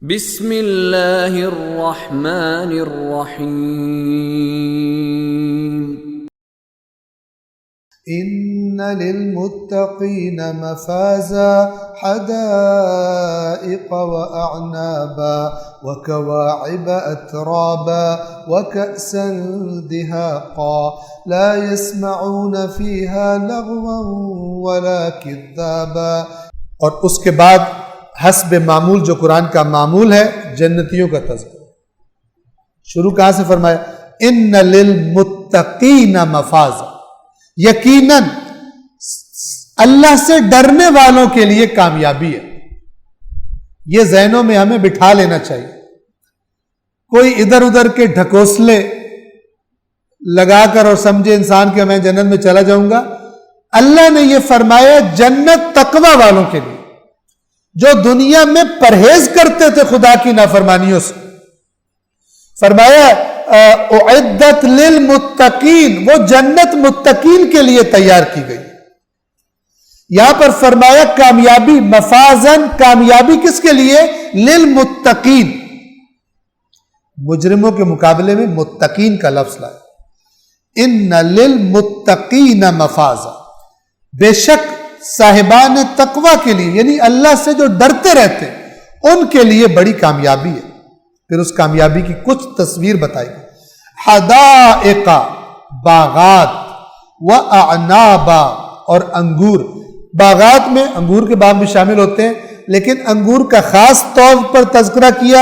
بسم اللہ الرحمن الرحیم ان للمتقین مفازا حدائق واعنابا وكواعب اترابا وكأسا دهاقا لا يسمعون فيها لغوا ولا كذابا۔ اور اس کے بعد حسب معمول جو قرآن کا معمول ہے جنتیوں کا تذکرہ شروع کہاں سے فرمایا؟ ان للمتقین مفازا، یقیناً اللہ سے ڈرنے والوں کے لیے کامیابی ہے۔ یہ ذہنوں میں ہمیں بٹھا لینا چاہیے۔ کوئی ادھر ادھر کے ڈھکوسلے لگا کر اور سمجھے انسان کہ میں جنت میں چلا جاؤں گا۔ اللہ نے یہ فرمایا جنت تقوی والوں کے لیے، جو دنیا میں پرہیز کرتے تھے خدا کی نافرمانیوں سے۔ فرمایا اعدت للمتقین، وہ جنت متقین کے لیے تیار کی گئی۔ یہاں پر فرمایا کامیابی، مفازن، کامیابی کس کے لیے؟ للمتقین، مجرموں کے مقابلے میں متقین کا لفظ لائے۔ ان للمتقین مفازا، بے شک صاحبان تقوی کے لیے، یعنی اللہ سے جو ڈرتے رہتے ان کے لیے بڑی کامیابی ہے۔ پھر اس کامیابی کی کچھ تصویر بتائی گئی۔ حدائق، باغات، واعنابا، اور انگور۔ باغات میں انگور کے باغ بھی شامل ہوتے ہیں، لیکن انگور کا خاص طور پر تذکرہ کیا،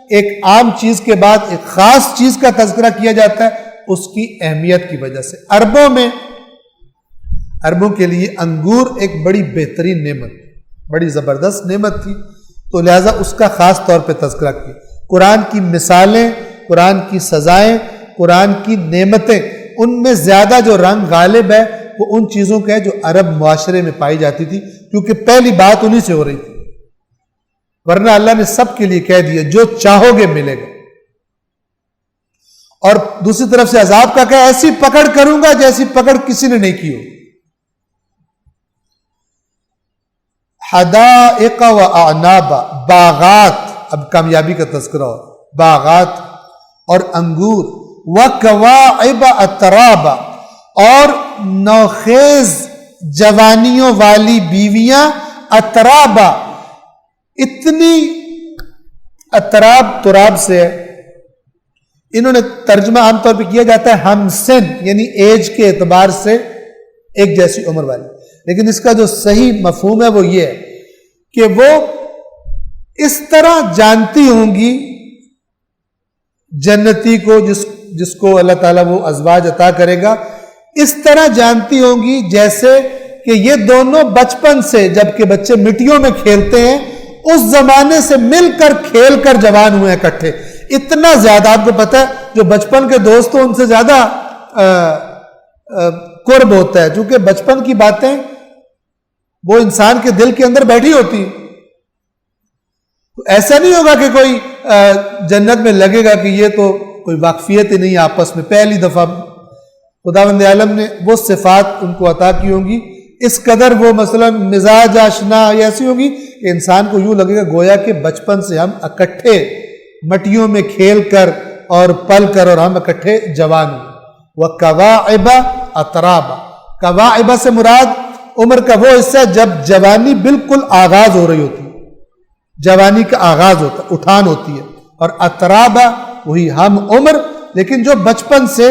ایک عام چیز کے بعد ایک خاص چیز کا تذکرہ کیا جاتا ہے اس کی اہمیت کی وجہ سے۔ عربوں کے لیے انگور ایک بڑی بہترین نعمت، بڑی زبردست نعمت تھی، تو لہٰذا اس کا خاص طور پہ تذکرہ کیا۔ قرآن کی مثالیں، قرآن کی سزائیں، قرآن کی نعمتیں، ان میں زیادہ جو رنگ غالب ہے وہ ان چیزوں کا ہے جو عرب معاشرے میں پائی جاتی تھی، کیونکہ پہلی بات انہی سے ہو رہی تھی۔ ورنہ اللہ نے سب کے لیے کہہ دیا جو چاہو گے ملے گا۔ اور دوسری طرف سے عذاب کا کہ ایسی پکڑ کروں گا جیسی پکڑ کسی نے نہیں کی ہو۔ حدائق واعنابا، باغات، اب کامیابی کا تذکرہ ہو، باغات اور انگور، وکواعب اترابا، اور نوخیز جوانیوں والی بیویاں، اترابا، اتنی، اتراب تراب سے ہے، انہوں نے ترجمہ عام طور پہ کیا جاتا ہے ہم سن، یعنی ایج کے اعتبار سے ایک جیسی عمر والی، لیکن اس کا جو صحیح مفہوم ہے وہ یہ ہے کہ وہ اس طرح جانتی ہوں گی جنتی کو، جس کو اللہ تعالیٰ وہ ازواج عطا کرے گا، اس طرح جانتی ہوں گی جیسے کہ یہ دونوں بچپن سے، جب کہ بچے مٹیوں میں کھیلتے ہیں، اس زمانے سے مل کر کھیل کر جوان ہوئے اکٹھے۔ اتنا زیادہ آپ کو پتہ ہے جو بچپن کے دوست ان سے زیادہ قرب ہوتا ہے، چونکہ بچپن کی باتیں وہ انسان کے دل کے اندر بیٹھی ہوتی ہیں۔ تو ایسا نہیں ہوگا کہ کوئی جنت میں لگے گا کہ یہ تو کوئی واقفیت ہی نہیں آپس میں، پہلی دفعہ خداوند عالم نے وہ صفات ان کو عطا کی ہوں گی، اس قدر وہ مثلا مزاج آشنا ایسی ہوگی کہ انسان کو یوں لگے گا گویا کہ بچپن سے ہم اکٹھے مٹیوں میں کھیل کر اور پل کر اور ہم اکٹھے جوان ہوئے۔ وَكَوَاعِبَ أَتْرَابًا، کواعب سے مراد عمر کا وہ حصہ جب جوانی بالکل آغاز ہو رہی ہوتی ہے، جوانی کا آغاز ہوتا ہے، اٹھان ہوتی ہے، اور اترابا وہی ہم عمر، لیکن جو بچپن سے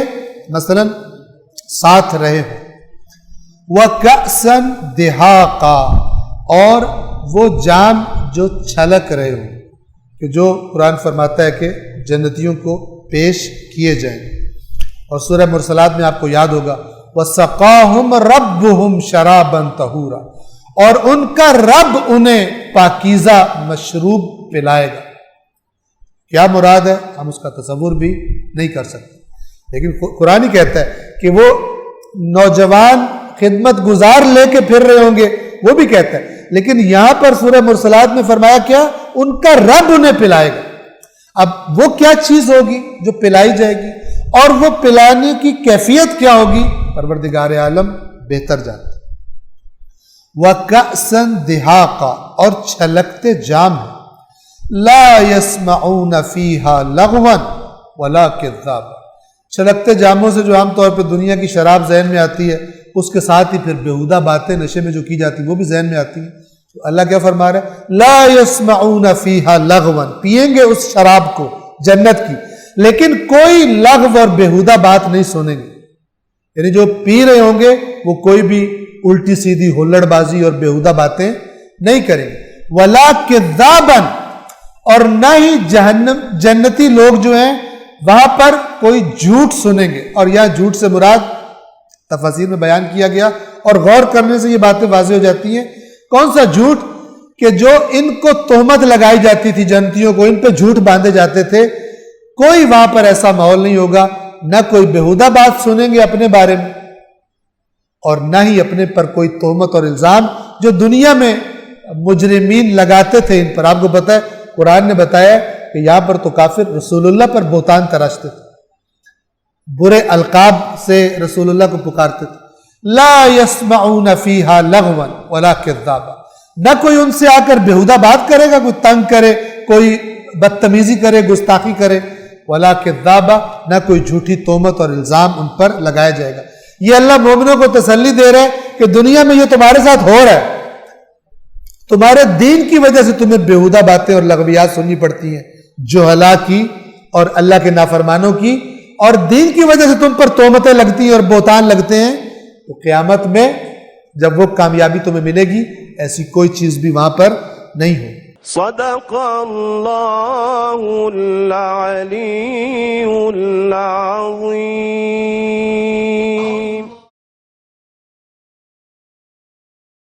مثلا ساتھ رہے ہو۔ وَكَأْسًا دِهَاقًا، اور وہ جام جو چھلک رہے ہو، کہ جو قرآن فرماتا ہے کہ جنتیوں کو پیش کیے جائیں۔ اور سورہ مرسلات میں آپ کو یاد ہوگا وَسَقَاهُمْ رَبُّهُمْ شَرَابًا طَهُورًا، اور ان کا رب انہیں پاکیزہ مشروب پلائے گا۔ کیا مراد ہے ہم اس کا تصور بھی نہیں کر سکتے، لیکن قرآن ہی کہتا ہے کہ وہ نوجوان خدمت گزار لے کے پھر رہے ہوں گے، وہ بھی کہتا ہے، لیکن یہاں پر سورہ مرسلات میں فرمایا کیا؟ ان کا رب انہیں پلائے گا۔ اب وہ کیا چیز ہوگی جو پلائی جائے گی، اور وہ پلانے کی کیفیت کیا ہوگی، پروردگار عالم بہتر جانتا۔ وَكَأْسًا دِهَاقًا، اور چھلکتے جام ہیں۔ لا يسمعون فيها لغوا ولا كذابا. چھلکتے جاموں سے جو عام طور پہ دنیا کی شراب ذہن میں آتی ہے، اس کے ساتھ ہی پھر بیہودہ باتیں نشے میں جو کی جاتی وہ بھی ذہن میں آتی ہیں. تو اللہ کیا فرما رہا ہے؟ لا يسمعون فيها لغوا، پیئیں گے اس شراب کو جنت کی، لیکن کوئی لغو اور بیہودہ بات نہیں سنیں گے. یعنی جو پی رہے ہوں گے وہ کوئی بھی الٹی سیدھی ہلڑ بازی اور بیہودہ باتیں نہیں کریں گے. ولا کذابا، اور نہ ہی جنتی لوگ جو ہیں وہاں پر کوئی جھوٹ سنیں گے. اور یہاں جھوٹ سے مراد تفاسیر میں بیان کیا گیا، اور غور کرنے سے یہ باتیں واضح ہو جاتی ہیں. کون سا جھوٹ؟ کہ جو ان کو تہمت لگائی جاتی تھی، جنتیوں کو ان پہ جھوٹ باندھے جاتے تھے، کوئی وہاں پر ایسا ماحول نہیں ہوگا. نہ کوئی بیہودہ بات سنیں گے اپنے بارے میں، اور نہ ہی اپنے پر کوئی تہمت اور الزام جو دنیا میں مجرمین لگاتے تھے ان پر. آپ کو پتہ ہے قرآن نے بتایا کہ یہاں پر تو کافر رسول اللہ پر بہتان تراشتے تھے، برے القاب سے رسول اللہ کو پکارتے تھے. لا يسمعون فيها لغوا ولا كذابا، نہ کوئی ان سے آ کر بیہودہ بات کرے گا، کوئی تنگ کرے، کوئی بدتمیزی کرے، گستاخی کرے. ولا كذابا، نہ کوئی جھوٹی تہمت اور الزام ان پر لگایا جائے گا. یہ اللہ مومنوں کو تسلی دے رہے ہیں کہ دنیا میں یہ تمہارے ساتھ ہو رہا ہے، تمہارے دین کی وجہ سے تمہیں بیہودہ باتیں اور لغویات سننی پڑتی ہیں، جہلا کی اور اللہ کے نافرمانوں کی، اور دین کی وجہ سے تم پر تہمتیں لگتی ہیں اور بہتان لگتے ہیں. تو قیامت میں جب وہ کامیابی تمہیں ملے گی، ایسی کوئی چیز بھی وہاں پر نہیں ہوگی. صدق اللہ العلی العظیم.